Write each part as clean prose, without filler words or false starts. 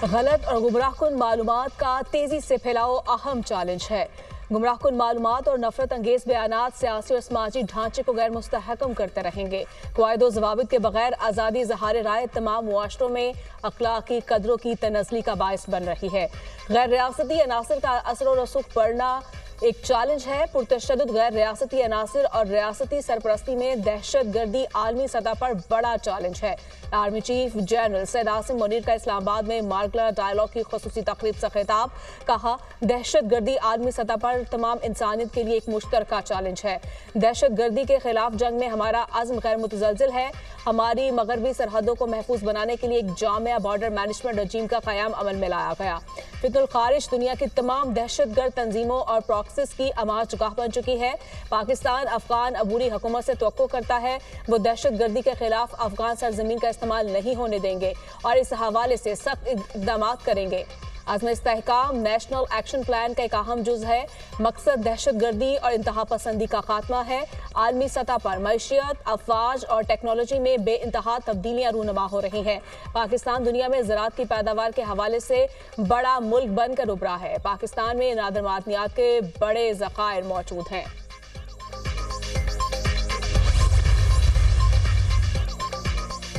गलत और गुमराहकुन मालूमात का तेजी से फैलाव अहम चैलेंज है। गुमराहकुन मालूमात और नफरत अंगेज बयानात सियासी और समाजी ढांचे को गैर मुस्तहकम करते रहेंगे। कायदो जवाबित के बगैर आज़ादी ज़हार राय तमाम मुआशरों में अखलाकी कदरों की तनज़ली का बायस बन रही है। गैर रियासती अनासर का असर और रसूख पड़ना एक चैलेंज है। पुरतशद्दुद गैर रियासती अनासर और रियासती सरपरस्ती में दहशत गर्दी आलमी सतह पर बड़ा चैलेंज है। Army chief general Syed Asim Munir का इस्लामाबाद में मार्गला डायलॉग की खुसूसी तकरीब से खिताब। कहा, दहशत गर्दी आलमी सतह पर तमाम इंसानियत के लिए एक मुश्तरका चैलेंज है। दहशत गर्दी के खिलाफ जंग में हमारा अज़्म गैर मुतज़लज़िल है। हमारी मगरबी सरहदों को महफूज बनाने के लिए एक जामिया बॉर्डर मैनेजमेंट रजीम का क़याम अमल में लाया गया। फितुल खारिज दुनिया की तमाम दहशतगर्द तंजीमों और प्रॉक्सिस की अमाज गाह बन चुकी है। पाकिस्तान अफगान अबूरी हुकूमत से तवक्को करता है वो दहशत गर्दी के खिलाफ अफगान सरजमीन का इस्तेमाल नहीं होने देंगे और इस हवाले से सख्त इक़दाम करेंगे। आज़म इस्तेहकाम नेशनल एक्शन प्लान का एक अहम जुज़ है। मकसद दहशत गर्दी और इंतहा पसंदी का खात्मा है। आलमी सतह पर मईशियत, अफवाज और टेक्नोलॉजी में बेइंतहा तब्दीलियाँ रूनमा हो रही हैं। पाकिस्तान दुनिया में ज़राअत की पैदावार के हवाले से बड़ा मुल्क बनकर उभरा है। पाकिस्तान में नादिर मादनियात के बड़े ज़खायर मौजूद हैं।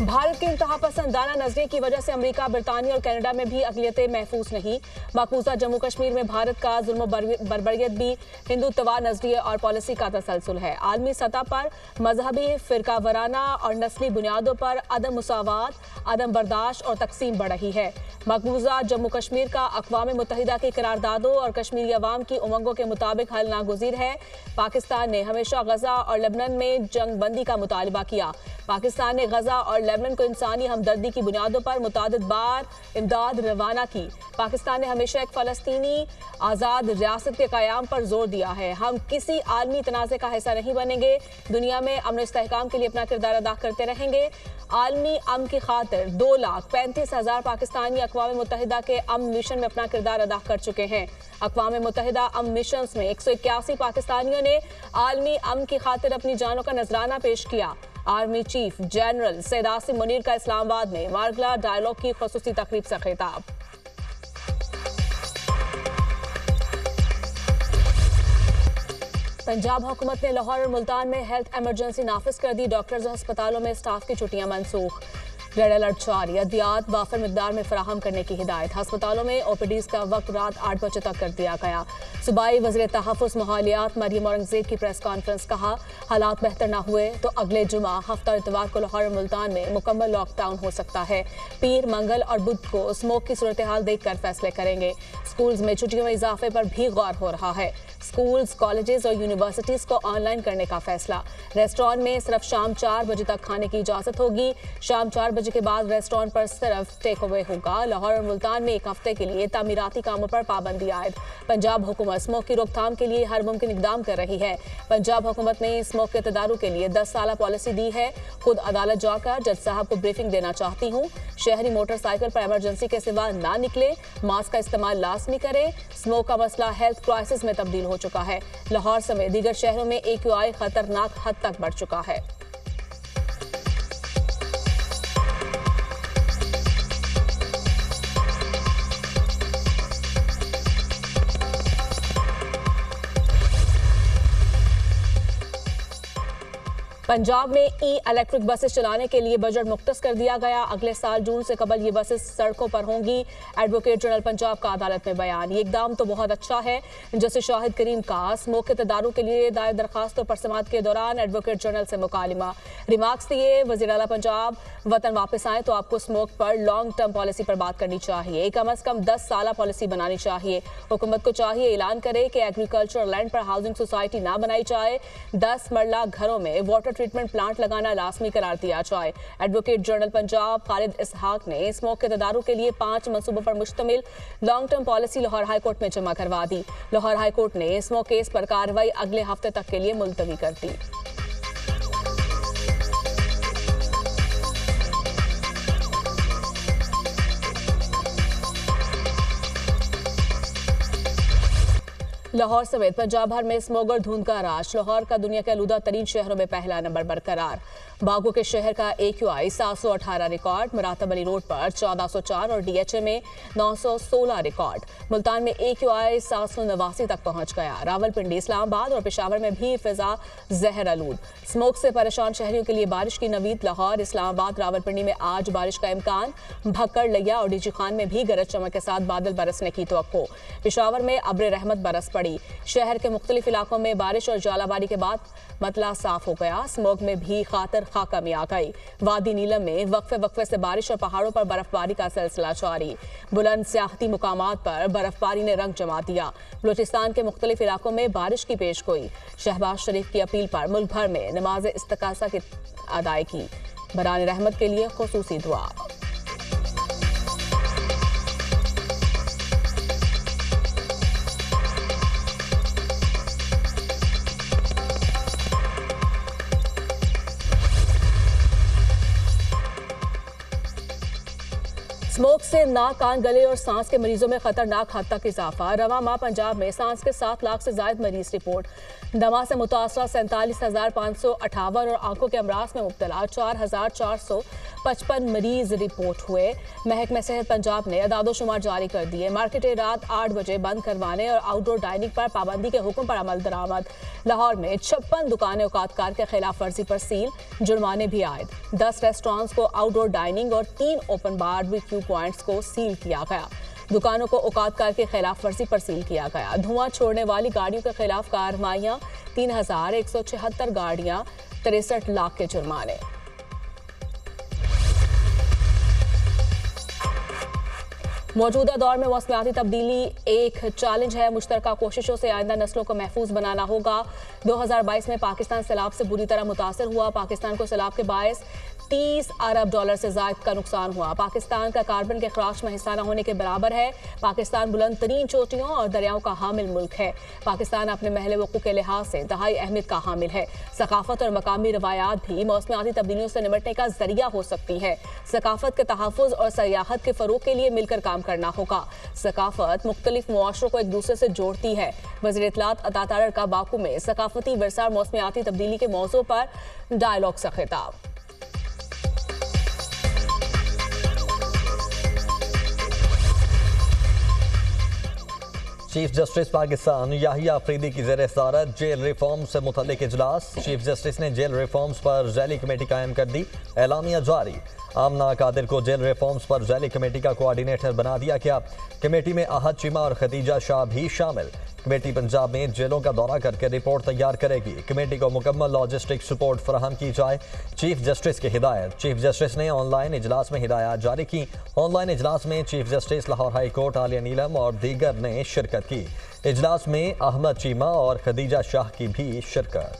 भारत के इंतहा पसंदाना नजरिए की वजह से अमेरिका, बरतानिया और कनाडा में भी अक़लियतें महफूज नहीं। मकबूजा जम्मू कश्मीर में भारत का जुल्म बर्बरियत भी हिंदुत्वा नजरिए और पॉलिसी का तसलसल है। आलमी सतह पर मजहबी, फिरका वराना और नस्ली बुनियादों पर अदम मुसावात, अदम बर्दाश्त और तकसीम बढ़ रही है। मकबूजा जम्मू कश्मीर का अक़वाम मुत्तहिदा की करारदादों और कश्मीरी अवाम की उमंगों के मुताबिक हल नागुज़ीर है। पाकिस्तान ने हमेशा गजा और लेबनान में जंग बंदी का मुतालबा किया। पाकिस्तान ने गजा और लेबनान को इंसानी हमदर्दी की बुनियादों पर मुतादिद बार इमदाद रवाना की। पाकिस्तान ने हमेशा एक फ़लस्तीनी आज़ाद रियासत के क़याम पर जोर दिया है। हम किसी आलमी तनाज़े का हिस्सा नहीं बनेंगे। दुनिया में अमन इस्तेहकाम के लिए अपना किरदार अदा करते रहेंगे। आलमी अमन की खातिर 2,35,000 पाकिस्तानी अक़वाम मुत्तहिदा के अमन मिशन में अपना किरदार अदा कर चुके हैं। अक़वाम मुत्तहिदा अमन मिशन में 181 पाकिस्तानियों ने आलमी अमन की खातिर अपनी जानों का नजराना पेश किया। Army chief general Syed Asim Munir का इस्लामाबाद में मार्गला डायलॉग की खुसूसी तकरीब से खिताब। पंजाब हुकूमत ने लाहौर और मुल्तान में हेल्थ इमरजेंसी नाफिज कर दी। डॉक्टर्स और अस्पतालों में स्टाफ की छुट्टियां मनसूख। रेड अलर्ट जारी। अद्वियात वाफर मिकदार में फराहम करने की हिदायत। अस्पतालों में ओपीडीज का वक्त रात 8 बजे तक कर दिया गया। सूबाई वज़ीर तहफ़्फ़ुज़ माहौलियात मरियम औरंगज़ेब की प्रेस कॉन्फ्रेंस। कहा, हालात बेहतर न हुए तो अगले जुमा हफ्ता इतवार को लाहौर और मुल्तान में मुकम्मल लॉकडाउन हो सकता है। पीर, मंगल और बुध को स्मोक की सूरत हाल देखकर फैसले करेंगे। स्कूल्स में छुट्टियों में इजाफे पर भी गौर हो रहा है। स्कूल्स, कॉलेजेस और यूनिवर्सिटीज को ऑनलाइन करने का फैसला। रेस्टोरेंट में सिर्फ शाम 4 बजे तक खाने की इजाजत होगी। शाम 4 बजे के बाद रेस्टोरेंट पर सिर्फ टेक अवे होगा। लाहौर और मुल्तान में एक हफ्ते के लिए तामीराती कामों पर पाबंदी आयद। पंजाब हुकूमत स्मोक की रोकथाम के लिए हर मुमकिन इकदाम कर रही है। पंजाब हुकूमत ने स्मोक के तदारुक के लिए 10 साल पॉलिसी दी है। खुद अदालत जाकर जज साहब को ब्रीफिंग देना चाहती हूँ। शहरी मोटरसाइकिल पर इमरजेंसी के सिवा ना निकले। मास्क का इस्तेमाल लाजमी करें। स्मोक का मसला हेल्थ क्राइसिस में तब्दील हो चुका है। लाहौर समेत दीगर शहरों में AQI खतरनाक हद तक बढ़ चुका है। पंजाब में इलेक्ट्रिक बसेस चलाने के लिए बजट मुख्तस कर दिया गया। अगले साल जून से कबल ये बसेस सड़कों पर होंगी। एडवोकेट जनरल पंजाब का अदालत में बयान। ये इकदाम तो बहुत अच्छा है। जैसे शाहिद करीम का स्मोक के तदारुक के लिए दायर दरखास्तों पर समाअत के दौरान एडवोकेट जनरल से मुकालिमा। रिमार्क्स दिए, वज़ीर आला पंजाब वतन वापस आए तो आपको स्मोक पर लॉन्ग टर्म पॉलिसी पर बात करनी चाहिए। कम अज़ कम 10 साल पॉलिसी बनानी चाहिए। हुकूमत को चाहिए ऐलान करे कि एग्रीकल्चर लैंड पर हाउसिंग सोसाइटी ना बनाई जाए। 10 मरला घरों में वाटर ट्रीटमेंट प्लांट लगाना लाजमी करार दिया जाए। एडवोकेट जनरल पंजाब खालिद इसहाक ने स्मोक के तदारुक के लिए 5 मंसूबों पर मुश्तमिल long term policy Lahore high court में जमा करवा दी। लाहौर हाईकोर्ट ने स्मोक केस पर कार्रवाई अगले हफ्ते तक के लिए मुलतवी कर दी। लाहौर समेत पंजाब भर में स्मॉग और धुंध का राज। लाहौर का दुनिया के आलूदा तरीन शहरों में पहला नंबर बरकरार। बागों के शहर का AQI 718 रिकॉर्ड। मुरातब अली रोड पर 1404 और DHA में 916 रिकॉर्ड। मुल्तान में AQI 789 तक पहुंच गया। रावलपिंडी, इस्लामाबाद और पेशावर में भी फिजा जहर आलूद। स्मोक से परेशान शहरियों के लिए बारिश की नवीद। लाहौर, इस्लामाबाद, रावलपिंडी में आज बारिश का इम्कान। भक्कड़, लिया और डीजी खान में भी गरज चमक के साथ बादल बरसने की तवक्को। पेशावर में अब्र रहमत बरस पड़ी। शहर के मुख्तलिफ इलाकों में बारिश और जालाबारी के बाद मतला साफ हो गया। स्मोग में भी खातर खा कमी आ गई। वादी नीलम में वक्फे से बारिश और पहाड़ों पर बर्फबारी का सिलसिला जारी। बुलंद सियाहती मुकामात पर बर्फबारी ने रंग जमा दिया। बलूचिस्तान के मुख्तलिफ इलाकों में बारिश की पेशगोई। शहबाज शरीफ की अपील पर मुल्क भर में नमाज इस्तिकासा की अदायगी। बरान रहमत के लिए खुसूसी दुआ। स्मोक से नाक, कान, गले और सांस के मरीजों में खतरनाक हद तक इजाफा। रवा माह पंजाब में सांस के 7 लाख से ज्यादा मरीज रिपोर्ट। दमा से मुतासरा 47,558 और आंखों के अमराज में मुब्तला 4,455 मरीज रिपोर्ट हुए। महकमा सेहत पंजाब ने अदादोशुमार जारी कर दिए। मार्केटें रात 8 बजे बंद करवाने और आउटडोर डाइनिंग पर पाबंदी के हुक्म पर अमल दरामद। लाहौर में 56 दुकानें औकातकार के खिलाफ वर्जी पर सील। जुर्माने भी आयद। 10 रेस्टोरेंट्स को आउटडोर डाइनिंग और 3 ओपन बारबेक्यू पॉइंट्स को सील किया गया। दुकानों को औकातकार के खिलाफ वर्जी पर सील किया गया। धुआं छोड़ने वाली गाड़ियों के खिलाफ कार्रवाइयां। 3,176 गाड़ियां, 63 लाख के जुर्माने। मौजूदा दौर में मौसमियाती तब्दीली एक चैलेंज है। मुश्तरका कोशिशों से आइंदा नस्लों को महफूज बनाना होगा। 2022 में पाकिस्तान सैलाब से बुरी तरह मुतासर हुआ। पाकिस्तान को सैलाब के बायस $30 अरब से जायद का नुकसान हुआ। पाकिस्तान का कार्बन के खराज में हिस्सा न होने के बराबर है। पाकिस्तान बुलंद तरीन चोटियों और दरियाओं का हामिल मुल्क है। पाकिस्तान अपने महल वक़ूफ़ के लिहाज से इंतहाई अहमियत का हामिल है। सकाफत और मकामी रवायात भी मौसमियाती तब्दीलियों से निपटने का जरिया हो सकती है। सकाफत के तहफ़्फ़ुज़ और सयाहत के फ़रोग़ के लिए मिलकर काम करना होगा। सकाफत मुख्तलिफ मुआशरों को एक दूसरे से जोड़ती है। वज़ीर इत्तलात अता तारड़ का बाकू में सकाफती विरसा और मौसमियाती तब्दीली के मौज़ू पर डायलॉग से खिताब। चीफ जस्टिस पाकिस्तान याहिया अफरीदी की ज़ेर सदारत जेल रिफॉर्म से मुतल्लिक इजलास। चीफ जस्टिस ने जेल रिफॉर्म्स पर झैली कमेटी कायम कर दी। एलामिया जारी। आमना कादिर को जेल रिफॉर्म्स पर झैली कमेटी का कोऑर्डिनेटर बना दिया गया। कमेटी में आहद चीमा और खदीजा शाह भी शामिल। कमेटी पंजाब में जेलों का दौरा करके रिपोर्ट तैयार करेगी। कमेटी को मुकम्मल लॉजिस्टिक सपोर्ट फराहम की जाए, चीफ जस्टिस की हिदायत। चीफ जस्टिस ने ऑनलाइन इजलास में हिदायत जारी की। ऑनलाइन इजलास में chief justice Lahore high court Aalia Neelum और दीगर ने शिरकत की। इजलास में अहमद चीमा और खदीजा शाह की भी शिरकत।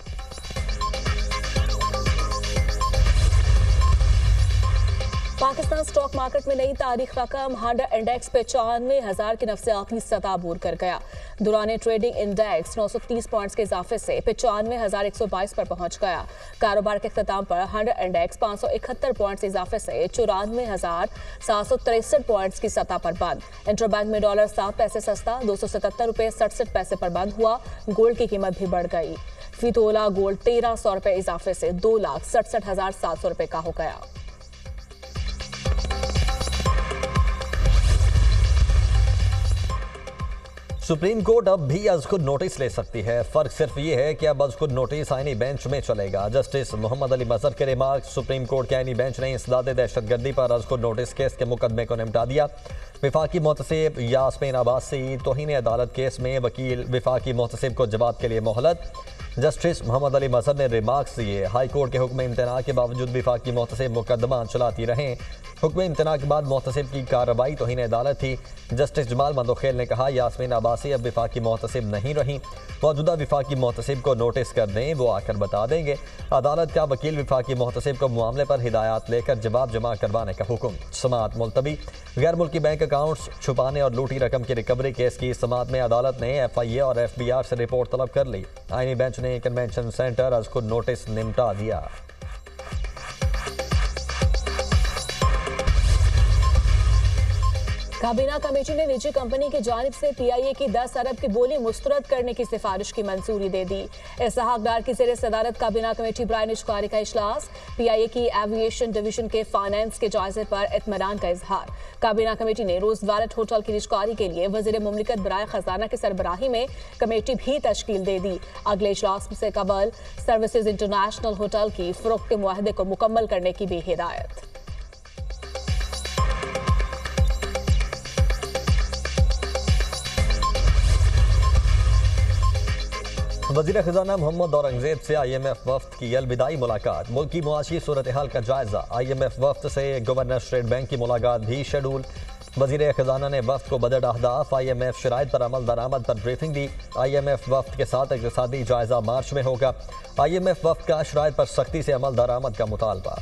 पाकिस्तान स्टॉक मार्केट में नई तारीख रकम 100 इंडेक्स 95,000 की नफसियाती सतह अबूर कर गया। दौरान ट्रेडिंग इंडेक्स 930 पॉइंट्स के इजाफे से 95,122 पर पहुंच गया। कारोबार के अख्ताम पर 100 इंडेक्स 571 पॉइंट्स इजाफे से 94,763 पॉइंट्स की सतह पर बंद। इंटरबैंक में डॉलर 7 पैसे सस्ता 277 रुपये 67 पैसे पर बंद हुआ। गोल्ड की कीमत भी बढ़ गई। फी तोला गोल्ड 1,300 रुपये इजाफे से 2,67,700 रुपये का हो गया। सुप्रीम कोर्ट अब भी अज खुद नोटिस ले सकती है। फर्क सिर्फ ये है कि अब अज खुद नोटिस आईनी बेंच में चलेगा। जस्टिस मोहम्मद अली मजहर के रिमार्क। सुप्रीम कोर्ट के आईनी बेंच ने इसदाद दहशतगर्दी पर अज खुद नोटिस केस के मुकदमे को निपटा दिया। विफाकी मोहतसिब यास्मीन अब्बासी तौहीन अदालत केस में वकील विफाकी मोहतसिब को जवाब के लिए मोहलत। जस्टिस मोहम्मद अली मजहर ने रिमार्क्स दिए। हाई कोर्ट के हुक्म इम्तना के बावजूद विफाकी मोहतसिब मुकदमा चलाती रहें। हुक्म इम्तना के बाद मोहतसिब की कार्रवाई तौहीन अदालत थी। जस्टिस जमाल मंदोखेल ने कहा यास्मीन अब्बासी अब विफाकी मोहतसिब नहीं रही। मौजूदा विफाकी मोहतसिब को नोटिस कर दें, वो आकर बता देंगे। अदालत का वकील विफाकी मोहतसिब को मामले पर हिदायत लेकर जवाब जमा करवाने का हुक्म। समाअत मुलतवी। गैर मुल्की बैंक अकाउंट्स छुपाने और लूटी रकम की रिकवरी केस की समाअत में अदालत ने FIA और FBR से रिपोर्ट तलब कर ली। आईनी बेंच ने कन्वेंशन सेंटर आज खुद नोटिस निपटा दिया। काबीना कमेटी ने निजी कंपनी की जानिब से पीआईए की 10 अरब की बोली मुस्तरद करने की सिफारिश की मंजूरी दे दी। इसहाक डार की ज़ेर सदारत काबीना कमेटी बराए निजकारी का इजलास, पीआईए की एविएशन डिवीजन के फाइनेंस के जायजे पर इत्मीनान का इजहार। काबीना कमेटी ने रोजगारत होटल की निजकारी के लिए वजीर मुमलिकत बराए खजाना की सरबराही में कमेटी भी तश्कील दे दी। अगले इजलास से कबल सर्विसेज इंटरनेशनल होटल की फरोख्त के मुआहदे को मुकम्मल करने की भी हिदायत। वज़ीर ख़ज़ाना मोहम्मद औरंगज़ेब से IMF वफ़द की अलविदाई मुलाकात, मुल्क की मुआशी सूरत हाल का जायजा। IMF वफ़द से गवर्नर स्टेट बैंक की मुलाकात भी शेड्यूल। वज़ीर ख़ज़ाना ने वफ़द को बदर अहदाफ IMF शराइत पर अमल दरामद पर ब्रीफिंग दी। IMF वफ़द के साथ इक़्तिसादी जायजा मार्च में होगा। IMF वफ़द का शराइत पर सख्ती से अमल दरामद का मुतालबा।